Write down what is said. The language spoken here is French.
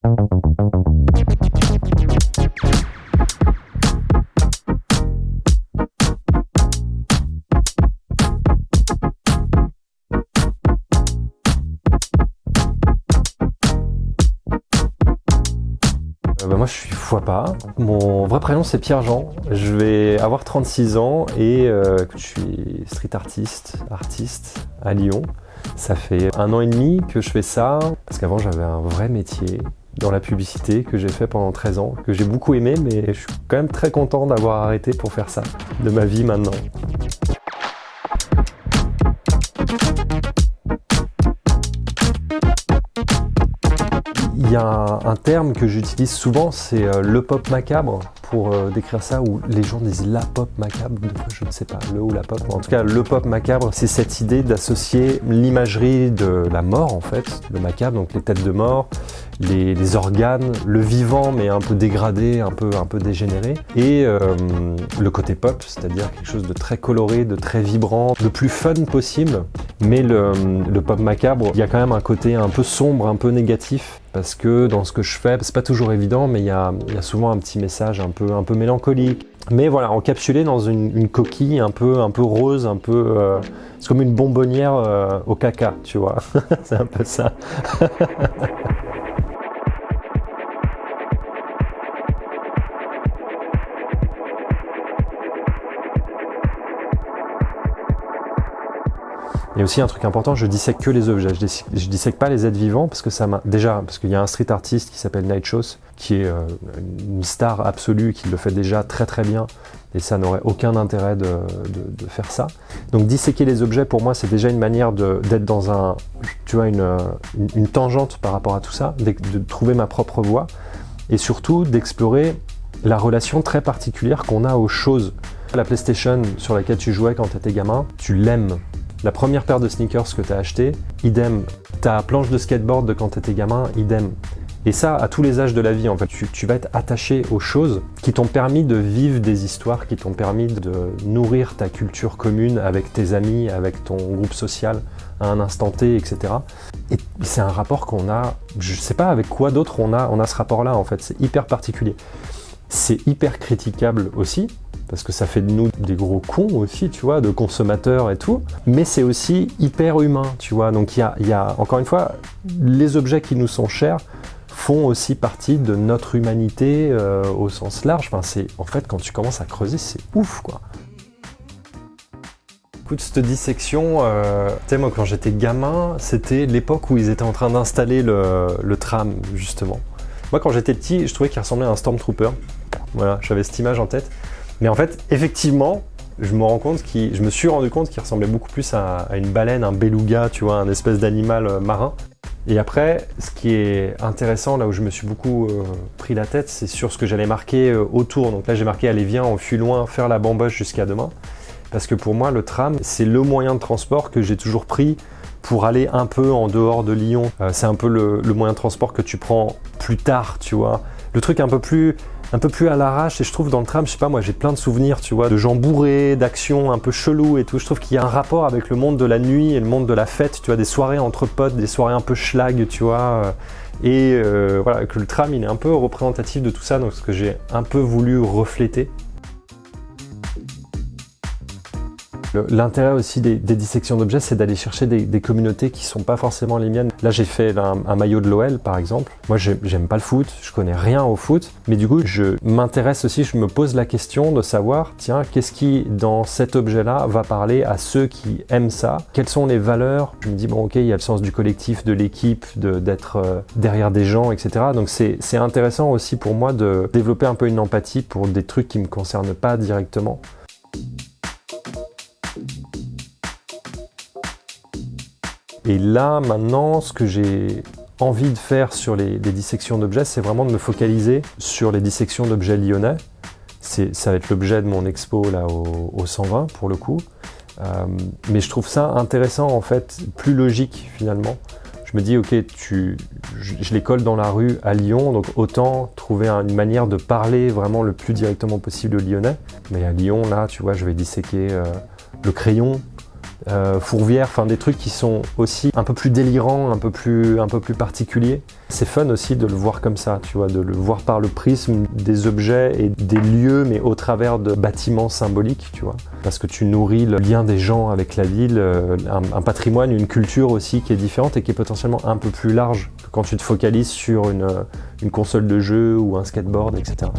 Moi je suis Fouapa. Mon vrai prénom c'est Pierre-Jean. Je vais avoir 36 ans et je suis street artiste à Lyon. Ça fait 1 an et demi que je fais ça, parce qu'avant j'avais un vrai métier dans la publicité que j'ai fait pendant 13 ans, que j'ai beaucoup aimé, mais je suis quand même très content d'avoir arrêté pour faire ça, de ma vie maintenant. Il y a un terme que j'utilise souvent, c'est le pop macabre, pour décrire ça, où les gens disent la pop macabre, des fois je ne sais pas, le ou la pop. En tout cas, le pop macabre, c'est cette idée d'associer l'imagerie de la mort en fait, le macabre, donc les têtes de mort, les organes, le vivant mais un peu dégradé, un peu dégénéré, et le côté pop, c'est-à-dire quelque chose de très coloré, de très vibrant, le plus fun possible. Mais le pop macabre, il y a quand même un côté un peu sombre, un peu négatif, parce que dans ce que je fais, c'est pas toujours évident, mais il y a souvent un petit message un peu mélancolique. Mais voilà, encapsulé dans une coquille un peu rose, c'est comme une bonbonnière au caca, tu vois. C'est un peu ça. Il y a aussi un truc important, je dissèque que les objets, je dissèque pas les êtres vivants parce que parce qu'il y a un street artiste qui s'appelle Nightshot, qui est une star absolue, qui le fait déjà très très bien, et ça n'aurait aucun intérêt de faire ça. Donc disséquer les objets pour moi c'est déjà une manière d'être dans une tangente par rapport à tout ça, de trouver ma propre voie, et surtout d'explorer la relation très particulière qu'on a aux choses. La PlayStation sur laquelle tu jouais quand tu étais gamin, tu l'aimes. La première paire de sneakers que tu as acheté, idem. Ta planche de skateboard de quand tu étais gamin, idem. Et ça, à tous les âges de la vie, en fait, tu vas être attaché aux choses qui t'ont permis de vivre des histoires, qui t'ont permis de nourrir ta culture commune avec tes amis, avec ton groupe social à un instant T, etc. Et c'est un rapport qu'on a, je sais pas avec quoi d'autre on a ce rapport-là, en fait. C'est hyper particulier. C'est hyper critiquable aussi, parce que ça fait de nous des gros cons aussi, tu vois, de consommateurs et tout, mais c'est aussi hyper humain, tu vois, donc il y a, encore une fois, les objets qui nous sont chers font aussi partie de notre humanité au sens large, en fait, quand tu commences à creuser, c'est ouf, quoi. Écoute, cette dissection, tu sais, moi, quand j'étais gamin, c'était l'époque où ils étaient en train d'installer le tram, justement. Moi, quand j'étais petit, je trouvais qu'il ressemblait à un Stormtrooper, voilà, j'avais cette image en tête. Mais en fait, effectivement, je me suis rendu compte qu'il ressemblait beaucoup plus à une baleine, un beluga, tu vois, un espèce d'animal marin. Et après, ce qui est intéressant, là où je me suis beaucoup pris la tête, c'est sur ce que j'allais marquer autour. Donc là, j'ai marqué « Allez, viens, on fuit loin, faire la bamboche jusqu'à demain ». Parce que pour moi, le tram, c'est le moyen de transport que j'ai toujours pris pour aller un peu en dehors de Lyon. C'est un peu le moyen de transport que tu prends plus tard, tu vois. Le truc un peu plus à l'arrache, et je trouve dans le tram, je sais pas moi, j'ai plein de souvenirs, tu vois, de gens bourrés, d'actions un peu chelous et tout. Je trouve qu'il y a un rapport avec le monde de la nuit et le monde de la fête, tu vois, des soirées entre potes, des soirées un peu schlag, tu vois. Et voilà, que le tram, il est un peu représentatif de tout ça, donc ce que j'ai un peu voulu refléter. L'intérêt aussi des dissections d'objets, c'est d'aller chercher des communautés qui sont pas forcément les miennes. Là, j'ai fait un maillot de l'OL, par exemple. Moi, j'aime pas le foot, je connais rien au foot, mais du coup, je m'intéresse aussi, je me pose la question de savoir, tiens, qu'est-ce qui, dans cet objet-là, va parler à ceux qui aiment ça? Quelles sont les valeurs? Je me dis, bon, ok, il y a le sens du collectif, de l'équipe, d'être derrière des gens, etc. Donc, c'est intéressant aussi pour moi de développer un peu une empathie pour des trucs qui me concernent pas directement. Et là, maintenant, ce que j'ai envie de faire sur les dissections d'objets, c'est vraiment de me focaliser sur les dissections d'objets lyonnais. Ça va être l'objet de mon expo là au 120 pour le coup. Mais je trouve ça intéressant, en fait, plus logique finalement. Je me dis, ok, je les colle dans la rue à Lyon, donc autant trouver une manière de parler vraiment le plus directement possible aux Lyonnais. Mais à Lyon, là, tu vois, je vais disséquer le crayon, Fourvière, enfin des trucs qui sont aussi un peu plus délirants, un peu plus particuliers. C'est fun aussi de le voir comme ça, tu vois, de le voir par le prisme des objets et des lieux, mais au travers de bâtiments symboliques, tu vois. Parce que tu nourris le lien des gens avec la ville, un patrimoine, une culture aussi qui est différente et qui est potentiellement un peu plus large que quand tu te focalises sur une console de jeu ou un skateboard, etc.